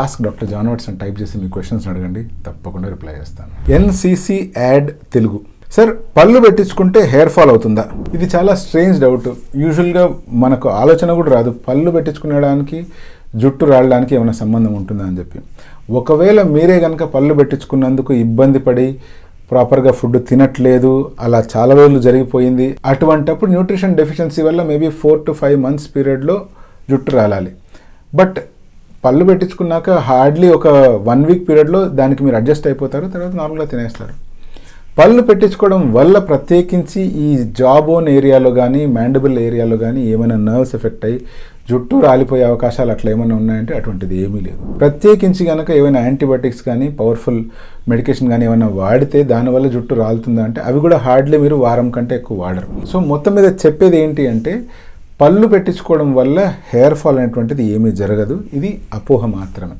#AskDrJohnWatts అని type చేసి మీ questions అడగండి, తప్పకుండా రిప్లై చేస్తాను. NCC add Telugu. సార్, పళ్ళు పెట్టించుకుంటే హెయిర్ ఫాల్ అవుతుందా? ఇది చాలా స్ట్రేంజ్ డౌట్. యూజువల్గా మనకు ఆలోచన కూడా రాదు పళ్ళు పెట్టించుకునేడానికి జుట్టు రావడానికి ఏమైనా సంబంధం ఉంటుందా అని చెప్పి. ఒకవేళ మీరే కనుక పళ్ళు పెట్టించుకున్నందుకు ఇబ్బంది పడి ప్రాపర్గా ఫుడ్ తినట్లేదు, అలా చాలా రోజులు జరిగిపోయింది, అటువంటప్పుడు న్యూట్రిషన్ డెఫిషియన్సీ వల్ల మేబీ 4 to 5 months పీరియడ్లో జుట్టు రాలాలి. బట్ పళ్ళు పెట్టించుకున్నాక హార్డ్లీ ఒక 1 week పీరియడ్లో దానికి మీరు అడ్జస్ట్ అయిపోతారు, తర్వాత నార్మల్గా తినేస్తారు. పళ్ళు పెట్టించుకోవడం వల్ల ప్రత్యేకించి ఈ జా బోన్ ఏరియాలో కానీ మ్యాండిబుల్ ఏరియాలో కానీ ఏమైనా నర్వ్స్ ఎఫెక్ట్ అయ్యి జుట్టు రాలిపోయే అవకాశాలు అట్లా ఏమైనా ఉన్నాయంటే అటువంటిది ఏమీ లేదు. ప్రత్యేకించి కనుక ఏమైనా యాంటీబయాటిక్స్ కానీ పవర్ఫుల్ మెడికేషన్ కానీ ఏమైనా వాడితే దానివల్ల జుట్టు రాలుతుందా అంటే అవి కూడా హార్డ్లీ మీరు వారం కంటే ఎక్కువ వాడరు. సో మొత్తం మీద చెప్పేది ఏంటి అంటే పళ్ళు పెట్టించుకోవడం వల్ల హెయిర్ ఫాల్ అనేటువంటిది ఏమీ జరగదు, ఇది అపోహ మాత్రమే.